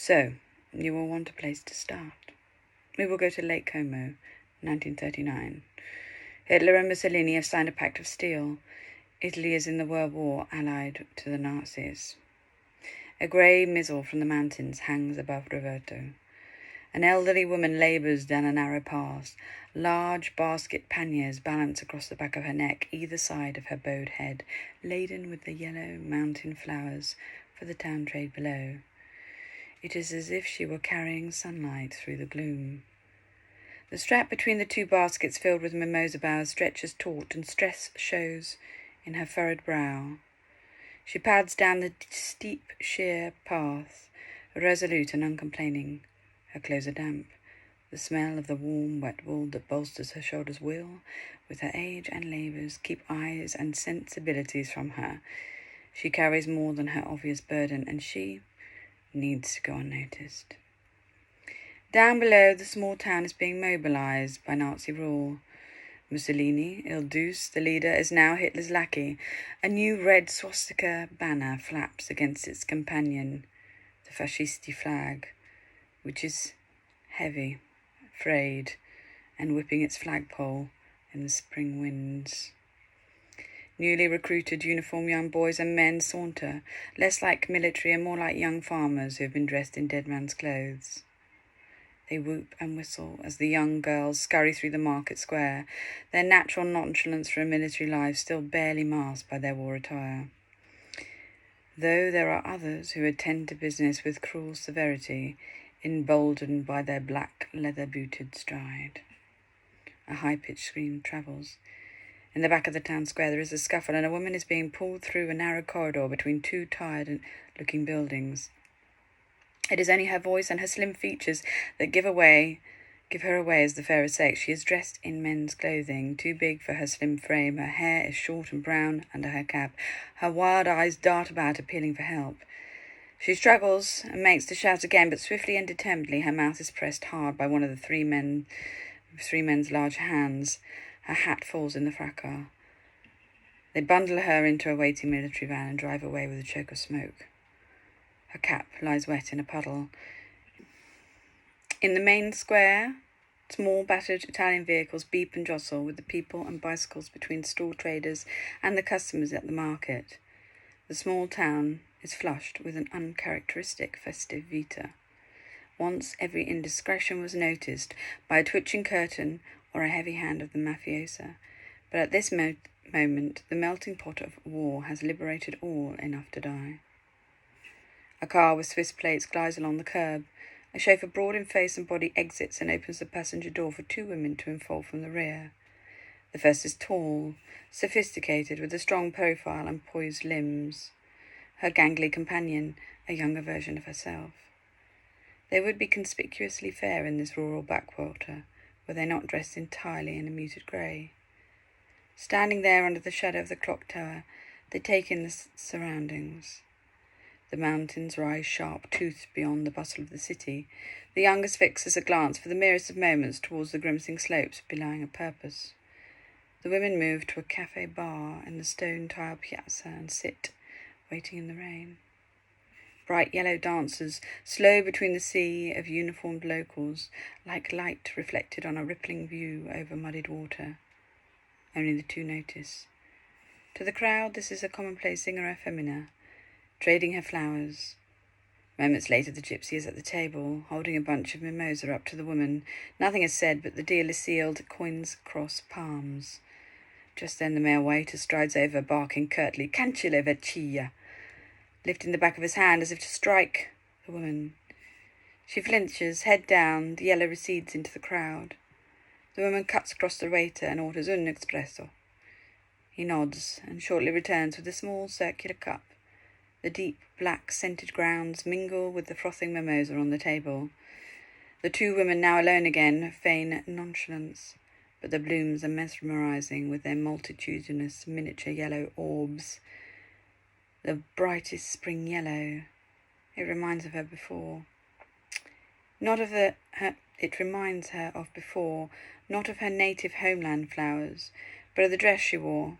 So, you will want a place to start. We will go to Lake Como, 1939. Hitler and Mussolini have signed a pact of steel. Italy is in the World War, allied to the Nazis. A grey missile from the mountains hangs above Rovereto. An elderly woman labours down a narrow path. Large basket panniers balance across the back of her neck, either side of her bowed head, laden with the yellow mountain flowers for the town trade below. It is as if she were carrying sunlight through the gloom. The strap between the two baskets filled with mimosa boughs stretches taut, and stress shows in her furrowed brow. She pads down the steep, sheer path, resolute and uncomplaining. Her clothes are damp. The smell of the warm, wet wool that bolsters her shoulders will, with her age and labours, keep eyes and sensibilities from her. She carries more than her obvious burden, and she needs to go unnoticed. Down below, the small town is being mobilised by Nazi rule. Mussolini, Il Duce, the leader, is now Hitler's lackey. A new red swastika banner flaps against its companion, the fascisti flag, which is heavy, frayed, and whipping its flagpole in the spring winds. Newly recruited uniformed young boys and men saunter, less like military and more like young farmers who have been dressed in dead man's clothes. They whoop and whistle as the young girls scurry through the market square, their natural nonchalance for a military life still barely masked by their war attire. Though there are others who attend to business with cruel severity, emboldened by their black leather-booted stride. A high-pitched scream travels. In the back of the town square there is a scuffle, and a woman is being pulled through a narrow corridor between two tired-looking buildings. It is only her voice and her slim features that give her away as the fairer sex. She is dressed in men's clothing, too big for her slim frame. Her hair is short and brown under her cap. Her wild eyes dart about, appealing for help. She struggles and makes to shout again, but swiftly and determinedly her mouth is pressed hard by one of the three men's large hands. Her hat falls in the fracas. They bundle her into a waiting military van and drive away with a choke of smoke. Her cap lies wet in a puddle. In the main square, small battered Italian vehicles beep and jostle with the people and bicycles between stall traders and the customers at the market. The small town is flushed with an uncharacteristic festive vita. Once every indiscretion was noticed by a twitching curtain or a heavy hand of the mafiosa, but at this moment the melting pot of war has liberated all enough to die. A car with Swiss plates glides along the curb. A chauffeur broad in face and body exits and opens the passenger door for two women to unfold from the rear. The first is tall, sophisticated, with a strong profile and poised limbs. Her gangly companion, a younger version of herself. They would be conspicuously fair in this rural backwater, were they not dressed entirely in a muted grey. Standing there under the shadow of the clock tower, they take in the surroundings. The mountains rise sharp-toothed beyond the bustle of the city. The youngest fixes a glance for the merest of moments towards the grimacing slopes, belying a purpose. The women move to a cafe-bar in the stone-tiled piazza and sit, waiting in the rain. Bright yellow dancers slow between the sea of uniformed locals, like light reflected on a rippling view over muddied water. Only the two notice. To the crowd, this is a commonplace singer femina, trading her flowers. Moments later, the gypsy is at the table, holding a bunch of mimosa up to the woman. Nothing is said, but the deal is sealed, coins cross palms. Just then the male waiter strides over, barking curtly, "Cancile vecchia," lifting the back of his hand as if to strike the woman. She flinches, head down, the yellow recedes into the crowd. The woman cuts across the waiter and orders un espresso. He nods and shortly returns with a small circular cup. The deep, black, scented grounds mingle with the frothing mimosa on the table. The two women, now alone again, feign nonchalance, but the blooms are mesmerizing with their multitudinous miniature yellow orbs. The brightest spring yellow. It reminds her of before. Not of her native homeland flowers, but of the dress she wore.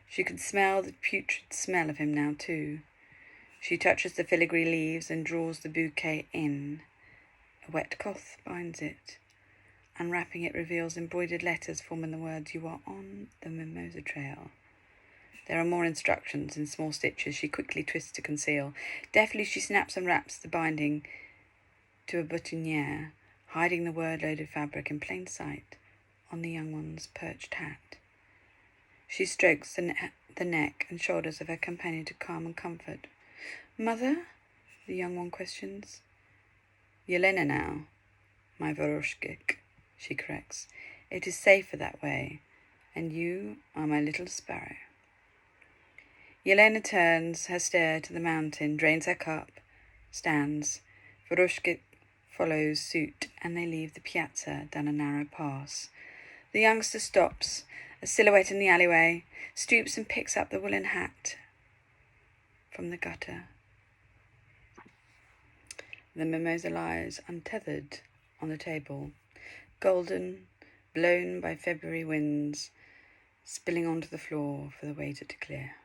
She could smell the putrid smell of him now, too. She touches the filigree leaves and draws the bouquet in. A wet cloth binds it. Unwrapping it reveals embroidered letters forming the words, "You are on the Mimosa trail." There are more instructions in small stitches she quickly twists to conceal. Deftly she snaps and wraps the binding to a boutonniere, hiding the word-loaded fabric in plain sight on the young one's perched hat. She strokes the neck and shoulders of her companion to calm and comfort. "Mother?" the young one questions. "Yelena now, my Voroshkik," she corrects. "It is safer that way, and you are my little sparrow." Yelena turns her stare to the mountain, drains her cup, stands. Voroshkik follows suit, and they leave the piazza down a narrow pass. The youngster stops, a silhouette in the alleyway, stoops and picks up the woolen hat from the gutter. The mimosa lies untethered on the table, golden, blown by February winds, spilling onto the floor for the waiter to clear.